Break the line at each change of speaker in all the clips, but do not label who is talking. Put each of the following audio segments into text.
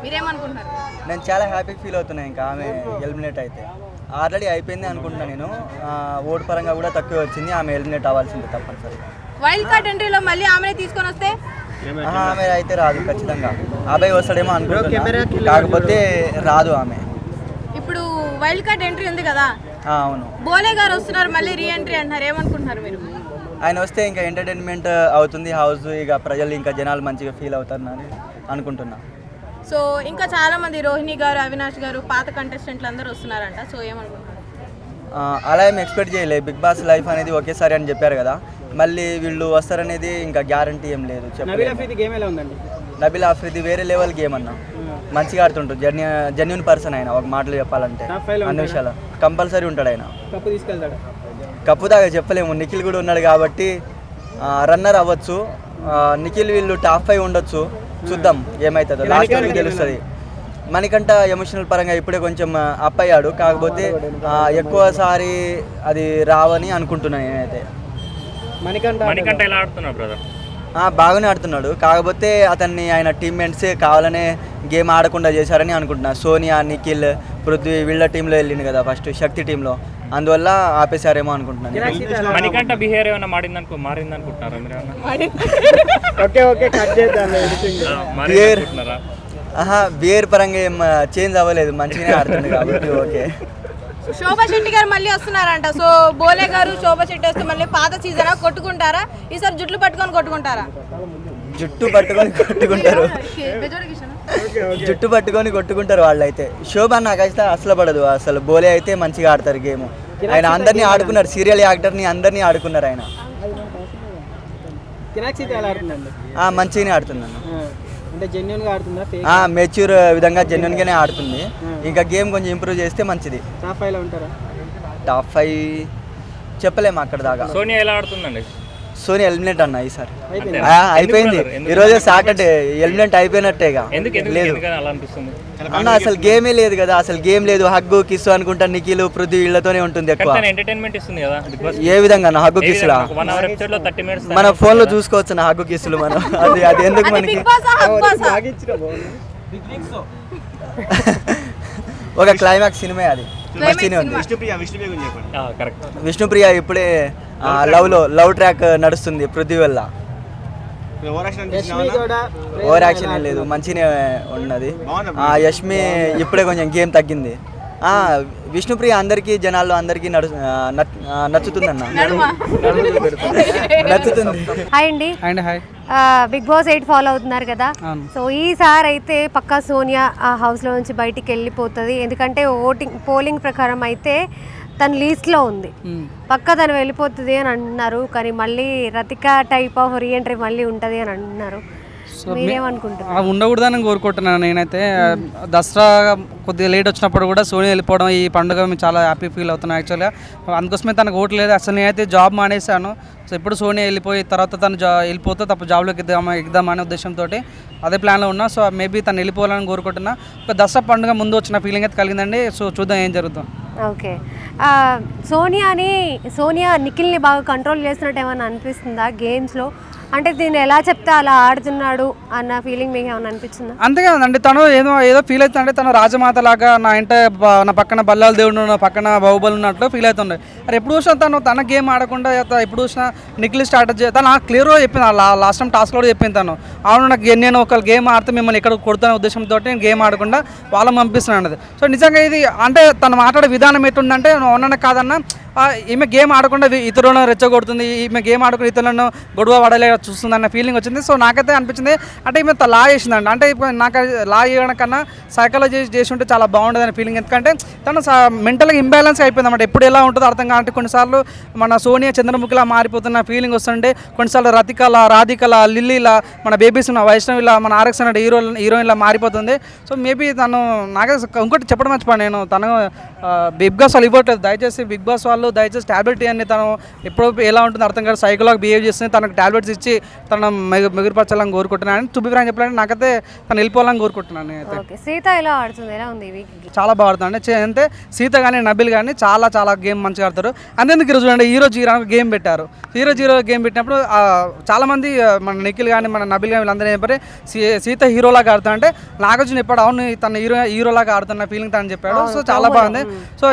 మీరేమనుకుంటున్నారు?
నేను చాలా హ్యాపీ ఫీల్ అవుతున్నాను. ఇంకా ఆమె ఎలిమినేట్ అయితే ఆల్రెడీ అయిపోయింది అనుకుంటున్నాను నేను. ఓటు పరంగా కూడా తక్కువ వచ్చింది, ఆమె ఎలిమినేట్ అవ్వాల్సిందే తప్పనిసరి.
వైల్డ్ కార్డ్ ఎంట్రీలో మళ్ళీ ఆమెనే తీసుకొని వస్తే
ఆమె అయితే రాదు ఖచ్చితంగా. అబ్బాయి వస్తాడేమో అనుకుంటున్నా, కాకపోతే రాదు ఆమె.
ఇప్పుడు వైల్డ్ కార్డ్ ఎంట్రీ ఉంది కదా,
అవును.
బోలే గారు వస్తున్నారు మళ్ళీ రీ ఎంట్రీ అంటున్నారు, ఏమనుకుంటున్నారు మీరు?
ఆయన వస్తే ఇంకా ఎంటర్టైన్మెంట్ అవుతుంది హౌస్, ఇక ప్రజలు ఇంకా జనాలు మంచిగా ఫీల్ అవుతారని అనుకుంటున్నా.
సో ఇంకా చాలా మంది రోహిణి గారు, అవినాష్ గారు, పాత కంటెస్టెంట్లు అందరూ వస్తున్నారంట, సో ఏమనుకుంటున్నారు?
అలా ఏం ఎక్స్పెక్ట్ చేయలేదు. బిగ్ బాస్ లైఫ్ అనేది ఒకేసారి అని చెప్పారు కదా, మళ్ళీ వీళ్ళు వస్తారనేది ఇంకా గ్యారంటీ ఏం లేదు. నబీల్ ఆఫ్రిది వేరే లెవెల్ గేమ్ అన్న, మంచిగా ఆడుతుంటాడు. జెన్యున్ పర్సన్ ఆయన, ఒక మాటలు చెప్పాలంటే అన్ని విషయాలు కంపల్సరీ ఉంటాడు ఆయన. కప్పు దాకా చెప్పలేము, నిఖిల్ కూడా ఉన్నాడు కాబట్టి రన్నర్ అవ్వచ్చు. నిఖిల్ వీళ్ళు టాప్ 5 ఉండొచ్చు, చూద్దాం ఏమవుతుందో, లాస్ట్ వరకు తెలుస్తుంది. మనకంట ఎమోషనల్ పరంగా ఇప్పుడే కొంచెం అప్ అయ్యాడు, కాకపోతే ఎక్కువసారి అది రావని అనుకుంటున్నాను నేనైతే.
మణికంఠ ఎలా ఆడుతున్నాడు బ్రదర్?
బాగానే ఆడుతున్నాడు, కాకపోతే అతన్ని ఆయన టీమ్మేట్సే కావాలనే గేమ్ ఆడకుండా చేశారని అనుకుంటున్నా. సోనియా, నిఖిల్, పృథ్వీ వీళ్ళ టీంలో వెళ్ళింది కదా ఫస్ట్, శక్తి టీంలో, అందువల్ల ఆపేశారేమో అనుకుంటున్నాను.
మణికంఠ బిహేవియర్ ఏమైనా మారింది అనుకుంటున్నారా మీరు?
బిహేవియర్ పరంగా ఏం చేంజ్ అవ్వలేదు, మంచిగానే ఆడుతుంది కాబట్టి ఓకే.
శోభా శెట్టి గారు మళ్ళీ వస్తున్నారంట, సో బోలే గారు, శోభా శెట్టి వస్తే మళ్ళీ పాత సీజన్ కొట్టుకుంటారా? ఈసారి జుట్లు పట్టుకొని కొట్టుకుంటారా?
జుట్టు పట్టుకొని కొట్టుకుంటారు, జుట్టు పట్టుకొని కొట్టుకుంటారు వాళ్ళు అయితే. శోభ నాకైతే అసలు పడదు అసలు. బోలే అయితే మంచిగా ఆడతారు గేమ్, ఆయన అందరినీ ఆడుకున్నారు, సీరియల్ యాక్టర్ని అందరినీ ఆడుకున్నారు ఆయన. మంచిగానే ఆడుతున్నాను, మెచ్యూర్ విధంగా జెన్యున్ గానే ఆడుతుంది. ఇంకా గేమ్ కొంచెం ఇంప్రూవ్ చేస్తే మంచిది. టాప్ 5 చెప్పలేము అక్కడ దాకా.
సోనియా ఎలా ఆడుతుందండి?
సోనియా ఎలిమినేట్ అన్న ఈసారి అయిపోయింది. ఈరోజు సాటర్డే ఎలిమినేట్ అయిపోయినట్టేగా. లేదు అన్న, అసలు గేమే లేదు కదా, అసలు గేమ్ లేదు. హగ్గు కిస్సు అనుకుంటా నిఖిల్, పృథ్వీ వీళ్ళతోనే ఉంటుంది ఎక్కువ. ఏ విధంగా అన్న హగ్గు కిస్సులా? మన ఫోన్ లో చూసుకోవచ్చు నా హగ్గు కిస్సులు మనం. అది ఎందుకు మనకి ఒక క్లైమాక్స్ సినిమా, అది మంచిగానే ఉంది. విష్ణుప్రియ ఇప్పుడే లవ్ ట్రాక్ నడుస్తుంది పృథ్వీ వల్ల. ఓవర్ యాక్షన్ ఏం లేదు, మంచిగానే ఉన్నది. యష్మి ఇప్పుడే కొంచెం గేమ్ తగ్గింది. విష్ణుప్రియ అందరికీ జనాల్లో అందరికీ నచ్చుతుందన్న, నచ్చుతుంది.
హాయ్ అండి. బిగ్ బాస్ 8 ఫాలో అవుతున్నారు కదా, సో ఈసారి అయితే పక్కా సోనియా ఆ హౌస్లో నుంచి బయటికి వెళ్ళిపోతుంది. ఎందుకంటే పోలింగ్ ప్రకారం అయితే తను లీస్ట్లో ఉంది, పక్కా తను వెళ్ళిపోతుంది అని అంటున్నారు. కానీ మళ్ళీ రతిక టైప్ ఆఫ్ రీఎంట్రీ మళ్ళీ ఉంటుంది అని అంటున్నారు. మీరేమనుకుంటున్నారు?
ఉండకూడదని కోరుకుంటున్నాను నేనైతే. దసరా కొద్దిగా లేట్ వచ్చినప్పుడు కూడా సోనియా వెళ్ళిపోవడం ఈ పండుగ మేము చాలా హ్యాపీ ఫీల్ అవుతున్నాం యాక్చువల్గా. అందుకోసమే తనకు ఓటు లేదు. అసలు నేనైతే జాబ్ మానేశాను. సో ఇప్పుడు సోనియా వెళ్ళిపోయి తర్వాత తను వెళ్ళిపోతే తప్ప జాబ్లోకి ఎగ్దామనే ఉద్దేశంతో అదే ప్లాన్లో ఉన్నా. సో మేబీ తను వెళ్ళిపోవాలని కోరుకుంటున్నా. ఒక దసరా పండుగ ముందు వచ్చిన ఫీలింగ్ అయితే కలిగిందండి. సో చూద్దాం ఏం జరుగుతాం.
ఓకే, సోనియా నిఖిల్ని బాగా కంట్రోల్ చేస్తున్నట్టు ఏమైనా అనిపిస్తుందా గేమ్స్లో? అంటే దీన్ని ఎలా చెప్తే అలా ఆడుతున్నాడు అన్న ఫీలింగ్ మీకు ఏమైనా అనిపించిందా?
అంతేకాదండి, తను ఏదో ఫీల్ అవుతుందంటే తను రాజమాత లాగా నా పక్కన బల్లాల దేవుడు, నా పక్కన బాహుబలి ఉన్నట్లు ఫీల్ అవుతుండే. అరే ఎప్పుడు చూసినా తన గేమ్ ఆడకుండా ఎప్పుడు చూసినా నిఖిల్ స్టార్ట్ తను క్లియర్గా చెప్పింది. లాస్ట్ టైం టాస్క్ కూడా చెప్పింది తను. అవును, నేను ఒక గేమ్ ఆడితే మిమ్మల్ని ఎక్కడ కొడుతున్న ఉద్దేశంతో నేను గేమ్ ఆడకుండా వాళ్ళని పంపిస్తున్నాను అన్నది. సో నిజంగా ఇది అంటే తను మాట్లాడే విధానం ఎట్లుందంటే అవునన్నా కాదన్నా ఈమె గేమ్ ఆడకుండా ఇతరులను రెచ్చగొడుతుంది, ఈమె గేమ్ ఆడకుండా ఇతరులను గొడవ పడలే చూస్తుంది అన్న ఫీలింగ్ వచ్చింది. సో నాకైతే అనిపించింది అంటే ఈమె లా చేసిందండి. అంటే నాకు లా చేయడం కన్నా సైకాలజీ చేసి ఉంటే చాలా బాగుంటుంది అనే ఫీలింగ్. ఎందుకంటే తను మెంటల్గా ఇంబ్యాలెన్స్ అయిపోయింది అన్నమాట. ఎప్పుడు ఎలా ఉంటుందో అర్థం కాదంటే కొన్నిసార్లు మన సోనియా చంద్రముఖిలా మారిపోతున్న ఫీలింగ్ వస్తుంటే, కొన్నిసార్లు రతికల, రాధికల, లిల్లీలా, మన బేబీస్ ఉన్న వైష్ణవిలా, మన RX అనే హీరోయిన్లా మారిపోతుంది. సో మేబీ తను నాకే ఇంకోటి చెప్పడం మర్చిపోయాను నేను, తను బిగ్ బాస్ వాళ్ళు ఇవ్వట్లేదు. దయచేసి బిగ్ బాస్ వాళ్ళు దయచేసి ట్యాబ్లెట్ ఇవ్వండి. తను ఎప్పుడు ఎలా ఉంటుందో అర్థం కాదు, సైకోలాగ్ బిహేవ్ చేస్తుంది. తనకు ట్యాబ్లెట్స్ వచ్చి తన మెరుగుపరచాలని కోరుకుంటున్నాను. టు బి ఫ్రాంక్ చెప్పాలంటే నాకైతే తను వెళ్ళిపోవాలని కోరుకుంటున్నాను నేనైతే.
ఓకే, సీత ఎలా ఆడుతుంది, ఎలా ఉంది ఈ వీక్?
చాలా బాగా ఆడుతుంది అంటే సీత కానీ నబిల్ కానీ చాలా గేమ్ మంచిగా ఆడతారు. అంతేందుకు ఈరోజు అంటే ఈరోజు గేమ్ పెట్టారు. ఈరోజు గేమ్ పెట్టినప్పుడు చాలామంది మన నిఖిల్ కానీ మన నబిల్ కానీ వీళ్ళందరూ ఏం చెప్పారు, సీత హీరోలాగా ఆడుతా అంటే నాగార్జున చెప్పాడు అవును తన హీరోలాగా ఆడుతున్న ఫీలింగ్ తను చెప్పాడు. సో చాలా బాగుంది. సో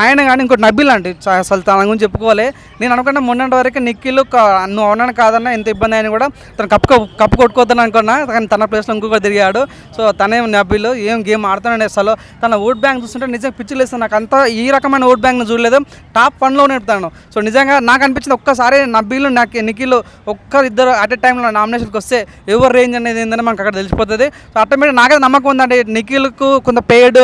ఆయన కానీ ఇంకోటి నబిల్ అంటే అసలు తన గురించి చెప్పుకోవాలి. నేను అనుకున్నా మొన్నటి వరకు నిఖిల్ నువ్వు అవునని కాదన్నా ఎంత ఇబ్బంది అయినా కూడా తను కప్పు కొట్టుకోవద్దని అనుకున్నా, కానీ తన ప్లేస్లో ఇంకొకటి తిరిగాడు. సో తనే నబిల్ ఏం గేమ్ ఆడుతున్నాడు. అసలు తన ఓట్ బ్యాంక్ చూస్తుంటే నిజంగా పిచ్చిలు వేస్తాను. నాకు అంతా ఈ రకమైన ఓట్ బ్యాంక్ను చూడలేదు. టాప్ 1లో నేర్పుతాను. సో నిజంగా నాకు అనిపించింది ఒక్కసారి నబిల్ నిఖిల్ ఒక్కరిద్దరు అట్ ఎ టైంలో నామినేషన్కి వస్తే ఎవరు రేంజ్ అనేది ఏంటంటే మనకు అక్కడ తెలిసిపోతుంది. సో ఆటోమేటిక్ నాకైతే నమ్మకం ఉందంటే నిఖిల్కు కొంత పెయిడ్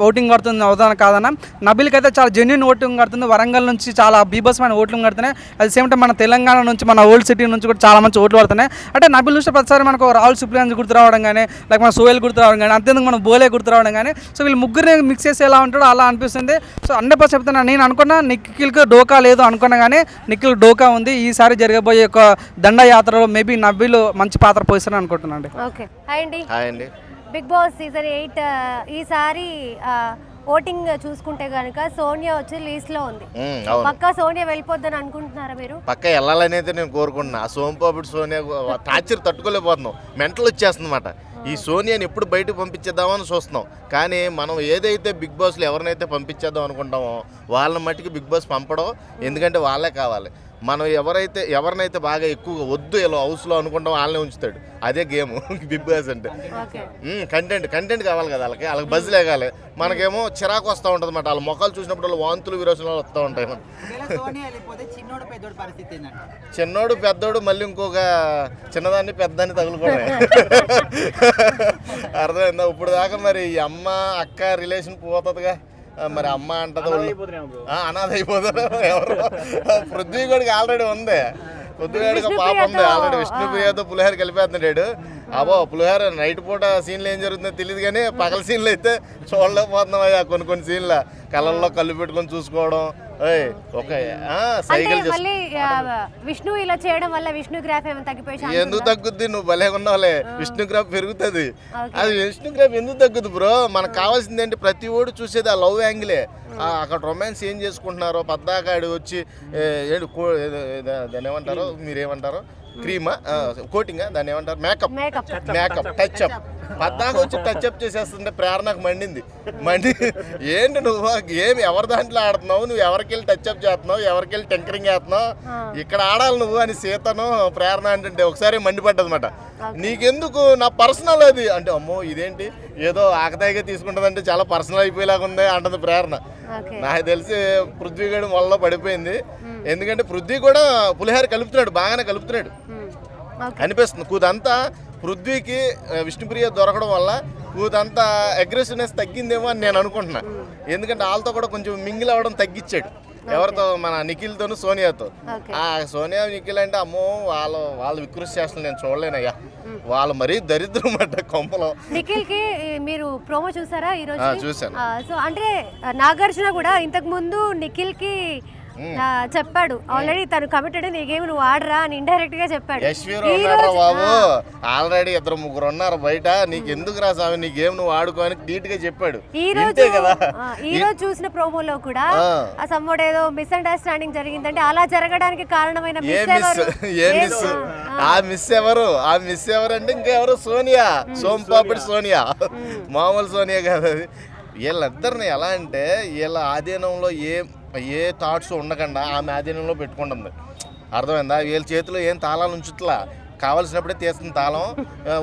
ఓటింగ్ పడుతుంది అవుతాను కాదన్నా. నబిల్కి అయితే చాలా జెన్యున్ ఓటింగ్ పడుతుంది. వరంగల్ నుంచి చాలా బీభత్సమైన ఓట్లు పడుతున్నాయి. అది సేమ్ టైం మన తెలంగాణ నుంచి మన ఓల్డ్ సిటీ నుంచి కూడా చాలా మంచి ఓట్లు పడుతున్నాయి. అంటే నబిల్ చూస్తే ప్రతిసారి మనకు రాహుల్ సుప్రియాన్స్ గుర్తు రావడం కానీ లేక మన సోహెల్ గుర్తు రావడం కానీ అంతేందుకు మన బోలే గుర్తు రావడం కానీ సో వీళ్ళు ముగ్గురిని మిక్స్ చేసి ఎలా ఉంటాడో అలా అనిపిస్తుంది. సో 100% చెప్తున్నా, నేను అనుకున్నా నిఖిల్కి డోకా లేదు అనుకున్నా కానీ నిఖిల్ డోకా ఉంది. ఈసారి జరగబోయే ఒక దండయాత్రలో మేబీ నబిల్ మంచి పాత్ర పోయిస్తారని అనుకుంటున్నాను.
ఓకే, హాయ్ అండి. బిగ్ బాస్ సీజన్ 8 ఈసారి ఓటింగ్ చూసుకుంటే కనుక సోనియా వచ్చి లీస్ట్ లో ఉంది. పక్కా సోనియా వెళ్ళిపోద్దని అనుకుంటున్నారా మీరు?
పక్క వెళ్ళాలని అయితే నేను కోరుకుంటున్నా. ఆ సోంపాపిడి సోనియా టార్చర్ తట్టుకోలేకపోతున్నాం, మెంటల్ వచ్చేస్తుందన్నమాట. ఈ సోనియాని ఎప్పుడు బయటకు పంపించేద్దామని చూస్తున్నాం. కానీ మనం ఏదైతే బిగ్ బాస్లో ఎవరినైతే పంపించేద్దాం అనుకుంటామో వాళ్ళని మట్టికి బిగ్ బాస్ పంపడం, ఎందుకంటే వాళ్ళే కావాలి. మనం ఎవరినైతే బాగా ఎక్కువగా వద్దు ఇలా హౌస్లో అనుకుంటాం వాళ్ళనే ఉంచుతాడు. అదే గేమ్ బిగ్ బాస్ అంటే. కంటెంట్ కావాలి కదా వాళ్ళకి బజ్ లేగాలి. మనకేమో చిరాకు వస్తూ ఉంటుంది అన్నమాట. వాళ్ళ మొక్కలు చూసినప్పుడు వాళ్ళు వాంతులు విరోచనాలు వస్తూ ఉంటాయి. చిన్నోడు పెద్దోడు మళ్ళీ ఇంకొక చిన్నదాన్ని పెద్దదాన్ని తగులుకోవడం అర్థమైందా? ఇప్పుడు దాకా మరి ఈ అమ్మ అక్క రిలేషన్ పోతుందిగా, మరి అమ్మ అంటది అనాథ అయిపోతారు ఎవరు. పృథ్వీగడికి ఆల్రెడీ ఉంది, పృథ్వీగడికి పాప ఉంది ఆల్రెడీ. విష్ణుప్రియతో పులిహోర కలిపేస్తున్నాడు. అబ్బో పులిహోర నైట్ పూట సీన్లు ఏం జరుగుతుందో తెలియదు కానీ పగల సీన్లు అయితే చూడలేకపోతున్నాం అయ్యా. కొన్ని సీన్ల కళ్ళల్లో కళ్ళు పెట్టుకొని చూసుకోవడం,
విష్ణు ఇలా చేయడం వల్ల విష్ణు గ్రాఫ్ ఏమైనా తగ్గిపోయి
ఎందుకు తగ్గుద్ది? నువ్వు భలే ఉన్నావులే, విష్ణు గ్రాఫ్ పెరుగుతుంది. అది విష్ణు గ్రాఫ్ ఎందుకు తగ్గుద్ది బ్రో? మనకు కావాల్సింది ఏంటి? ప్రతి ఓడు చూసేది ఆ లవ్ యాంగిలే. అక్కడ రొమాన్స్ ఏం చేసుకుంటున్నారో పద్దాకాడు వచ్చి దాన్ని ఏమంటారో మీరేమంటారో క్రీమా కోటింగ్ దాన్ని ఏమంటారు మేకప్ టచ్అప్ పద్దాకా వచ్చి టచ్అప్ చేసేస్తుంటే ప్రేరణకు మండి ఏంటి నువ్వు గేమ్ ఎవరి దాంట్లో ఆడుతున్నావు, నువ్వు ఎవరికి వెళ్ళి టచ్అప్ చేస్తున్నావు, ఎవరికి వెళ్ళి టెంకరింగ్ చేస్తున్నావు, ఇక్కడ ఆడాలి నువ్వు అని సీతను ప్రేరణ అంటే ఒకసారి మండిపడ్డదన్నమాట. నీకెందుకు నా పర్సనల్ అది అంటే అమ్మో ఇదేంటి ఏదో ఆకతాయిగా తీసుకుంటుందంటే చాలా పర్సనల్ అయిపోయేలాగా ఉంది అంటుంది ప్రేరణ. నాకు తెలిసి పృథ్వీగడు వల్ల పడిపోయింది. ఎందుకంటే పృథ్వీ కూడా పులిహోర కలుపుతున్నాడు, బాగానే కలుపుతున్నాడు అనిపిస్తుంది. కూదంతా పృథ్వీకి విష్ణుప్రియ దొరకడం వల్ల కూదంతా అగ్రెసివ్నెస్ తగ్గిందేమో అని నేను అనుకుంటున్నా. ఎందుకంటే వాళ్ళతో కూడా కొంచెం మింగిల్ అవ్వడం తగ్గించాడు. ఎవరితో? మన నిఖిల్తోను సోనియాతో. ఆ సోనియా నిఖిల్ అంటే అమ్మో వాళ్ళ వికృతి చేష్టలు నేను చూడలేనయ్యా. వాళ్ళు మరీ దరిద్రం అన్నమాట కొంపలో.
నిఖిల్ కి మీరు ప్రోమో చూసారా ఈరోజు?
చూసాను.
సో అంటే నాగార్జున కూడా ఇంతకు ముందు నిఖిల్ కి చెప్పాడు ఆల్రెడీ తను కమిటెడ్, నీ గేమ్ నువ్వు ఆడరా అని ఇండైరెక్ట్ గా చెప్పాడు.
బాబు ఆల్రెడీ 2-3 ఉన్నారు బయట, నీకు ఎందుకు రా స్వామి నీ గేమ్ నువ్వు ఆడుకో అని నీట్ గా చెప్పాడు.
ఈ రోజు చూసిన ప్రోమోలో కూడా ఆ సమ్మోడ్ ఏదో మిస్అండర్స్టాండింగ్ జరిగిందంటే అలా జరగడానికి కారణమైన
ఆ మిస్ ఎవరు అంటే ఇంకెవరు? సోనియా, సోంపాపిడి సోనియా, మామూలు సోనియా కాదు. వీళ్ళిద్దరిని ఎలా అంటే వీళ్ళ ఆధీనంలో ఏ థాట్స్ ఉండకుండా ఆమె ఆధీనంలో పెట్టుకుంటుంది. అర్థమైందా? వీళ్ళ చేతిలో ఏం తాళాలు ఉంచుట్లా, కావాల్సినప్పుడే తీస్తుంది తాళం,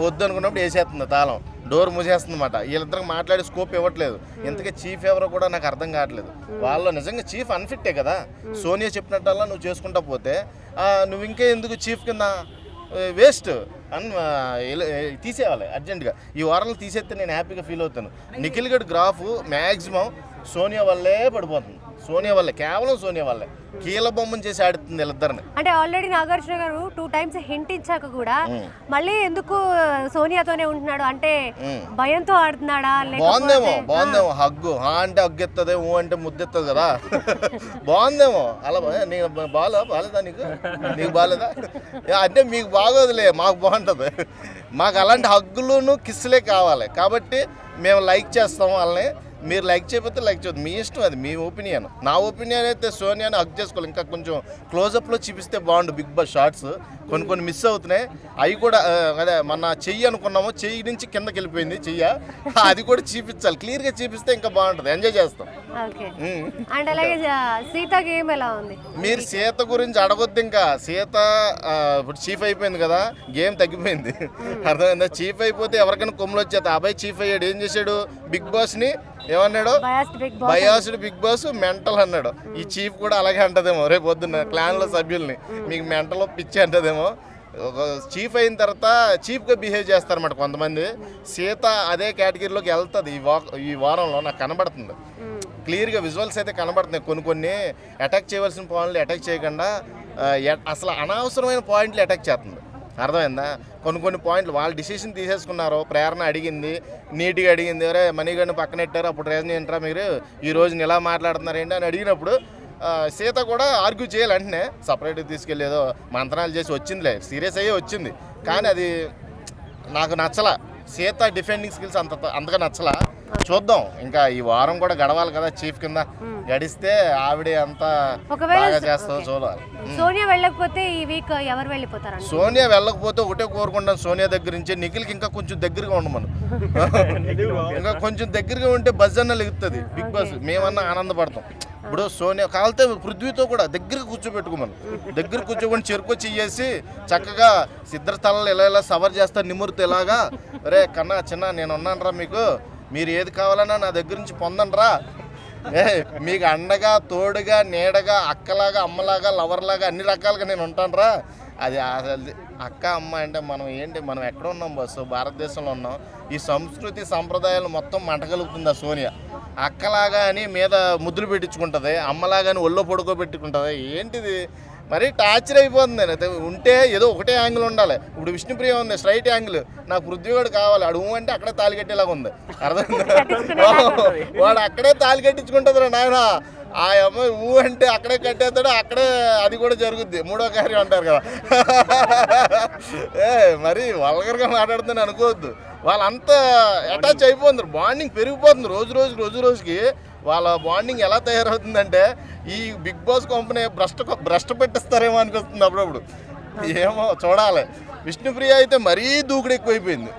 వద్దు అనుకున్నప్పుడు వేసేస్తుంది తాళం, డోర్ మూసేస్తుంది అన్నమాట. వీళ్ళిద్దరికి మాట్లాడే స్కోప్ ఇవ్వట్లేదు. ఇంతకీ చీఫ్ ఎవరో కూడా నాకు అర్థం కావట్లేదు. వాళ్ళు నిజంగా చీఫ్ అన్ఫిట్టే కదా. సోనియా చెప్పినట్టల్లా నువ్వు చేసుకుంటా పోతే నువ్వు ఇంకే ఎందుకు చీఫ్ కింద వేస్ట్ అని తీసేయాలి అర్జెంటుగా. ఈ వారంలో తీసేస్తే నేను హ్యాపీగా ఫీల్ అవుతాను. నిఖిల్ గడ్ గ్రాఫ్ మ్యాక్సిమం సోనియా వల్లే పడిపోతుంది. సోనియా వల్లే, కేవలం సోనియా వల్లే కీల బొమ్మను చేసి ఆడుతుంది వీళ్ళిద్దరిని.
అంటే ఆల్రెడీ నాగార్జున గారు 2 times హింట్ ఇచ్చాక కూడా మళ్ళీ ఎందుకు సోనియాతోనే ఉంటున్నాడు అంటే భయంతో ఆడుతున్నాడా?
బాగుందేమో హగ్గు, హా అంటే హగ్గు ఎత్తదే, ఊ అంటే ముద్దెత్తది కదా. బాగుందేమో అలా. నీకు బాగాలేదా? నీకు బాగాలేదా అంటే మీకు బాగోదులే, మాకు బాగుంటుంది. మాకు అలాంటి హగ్గులును కిస్సులే కావాలి కాబట్టి మేము లైక్ చేస్తాం వాళ్ళని. మీరు లైక్ చేయకపోతే లైక్ చేయదు, మీ ఇష్టం, అది మీ ఒపీనియన్. నా ఒపీనియన్ అయితే సోనియాని హగ్ చేసుకోవాలి. ఇంకా కొంచెం క్లోజప్లో చూపిస్తే బాగుండు. బిగ్ బాస్ షార్ట్స్ కొన్ని మిస్ అవుతున్నాయి. అవి కూడా అదే మన చెయ్యి అనుకున్నాము, చెయ్యి నుంచి కిందకి వెళ్ళిపోయింది చెయ్య, అది కూడా చూపించాలి. క్లియర్గా చూపిస్తే ఇంకా బాగుంటుంది, ఎంజాయ్ చేస్తాం.
అండ్ అలాగే సీత గేమ్ ఎలా ఉంది?
మీరు సీత గురించి అడగొద్దు. ఇంకా సీత ఇప్పుడు చీఫ్ అయిపోయింది కదా, గేమ్ తగ్గిపోయింది. అర్థమైందా? చీఫ్ అయిపోతే ఎవరికైనా కొమ్ములు వచ్చేది. అబ్బాయి చీఫ్ అయ్యాడు, ఏం చేశాడు? బిగ్ బాస్ని ఏమన్నాడు? బయాస్డ్ బిగ్ బాస్ మెంటల్ అన్నాడు. ఈ చీఫ్ కూడా అలాగే అంటదేమో రేపు పొద్దున్న క్లాన్లో సభ్యుల్ని, మీకు మెంటల్ పిచ్చి అంటదేమో. చీఫ్ అయిన తర్వాత చీఫ్గా బిహేవ్ చేస్తారన్నమాట కొంతమంది. సీత అదే కేటగిరీలోకి వెళ్తుంది ఈ వారంలో నాకు కనబడుతుంది. క్లియర్గా విజువల్స్ అయితే కనబడుతున్నాయి. కొన్ని అటాక్ చేయవలసిన పాయింట్లు అటాక్ చేయకుండా అసలు అనవసరమైన పాయింట్లు అటాక్ చేస్తుంది. అర్థమైందా? కొన్ని పాయింట్లు వాళ్ళు డిసిషన్ తీసేసుకున్నారు. ప్రేరణ అడిగింది, నీట్గా అడిగింది, ఎవరే మనీగడ్ని పక్కన పెట్టారు, అప్పుడు రీజన్ ఏంట్రా మీరు ఈ రోజుని ఇలా మాట్లాడుతున్నారు ఏంటి అని అడిగినప్పుడు సీత కూడా ఆర్గ్యూ చేయాలి. వెంటనే సపరేట్గా తీసుకెళ్ళేదో మంత్రాలు చేసి వచ్చిందిలే, సీరియస్ అయ్యే వచ్చింది. కానీ అది నాకు నచ్చలా. సీత డిఫెండింగ్ స్కిల్స్ అంతగా నచ్చలా. చూద్దాం, ఇంకా ఈ వారం కూడా గడవాలి కదా చీఫ్ కింద. గడిస్తే ఆవిడే అంతా బాగా చేస్తుందో చూడాలి.
సోనియా వెళ్ళకపోతే ఈ వీక్ ఎవరు వెళ్ళిపోతారు?
సోనియా వెళ్ళకపోతే ఒకటే కోరుకుంటాను, సోనియా దగ్గర నుంచి నిఖిల్కి ఇంకా కొంచెం దగ్గరగా ఉండమను. ఇంకా కొంచెం దగ్గరగా ఉంటే బజ్ అన్న లెగుతుంది బిగ్ బాస్, మేమన్నా ఆనందపడతాం. ఇప్పుడు సోనియా కాలితే పృథ్వీతో కూడా దగ్గర కూర్చోబెట్టుకోమను. దగ్గర కూర్చోబెట్టి చెరుకొచ్చి ఇయ్యేసి చక్కగా సిద్ధ స్థలాలు ఇలా సవర్ చేస్తారు నిమూర్తి ఇలాగా. రే కన్నా చిన్న నేను ఉన్నానరా, మీరు ఏది కావాలన్నా నా దగ్గర నుంచి పొందండిరా. మీకు అండగా తోడుగా నీడగా అక్కలాగా అమ్మలాగా లవర్లాగా అన్ని రకాలుగా నేను ఉంటానురా. అది అక్క అమ్మ అంటే మనం ఎక్కడ ఉన్నాం బస్సు? భారతదేశంలో ఉన్నాం. ఈ సంస్కృతి సంప్రదాయాలు మొత్తం మంటగలుగుతుంది ఆ సోనియా. అక్కలాగా అని మీద ముద్దులు పెట్టించుకుంటుంది, అమ్మలాగా అని ఒళ్ళో పడుకోబెట్టుకుంటుంది. ఏంటిది మరీ టార్చర్ అయిపోతుంది. అయితే ఉంటే ఏదో ఒకటే యాంగిల్ ఉండాలి. ఇప్పుడు విష్ణుప్రియ ఉంది స్ట్రైట్ యాంగిల్, నాకు పృథ్వీగాడు కావాలి, అడుగు అంటే అక్కడే తాళి కట్టేలాగా ఉంది. అర్థమైందా? వాడు అక్కడే తాళి కట్టించుకుంటుంది రా నాయన. ఆ అమ్మాయి అంటే అక్కడే కట్టేస్తాడు, అక్కడే అది కూడా జరుగుద్ది. మూడో కార్యం అంటారు కదా. మరి వల్గర్గా మాట్లాడుతుందని అనుకోవద్దు. వాళ్ళంతా అటాచ్ అయిపోతున్నారు, బాండింగ్ పెరిగిపోతుంది రోజు రోజుకి. వాళ్ళ బాండింగ్ ఎలా తయారవుతుందంటే ఈ బిగ్ బాస్ కంపెనీ భ్రష్ట పెట్టిస్తారేమో అనిపిస్తుంది అప్పుడప్పుడు. ఏమో చూడాలి. విష్ణుప్రియ అయితే మరీ దూకుడు ఎక్కువైపోయింది.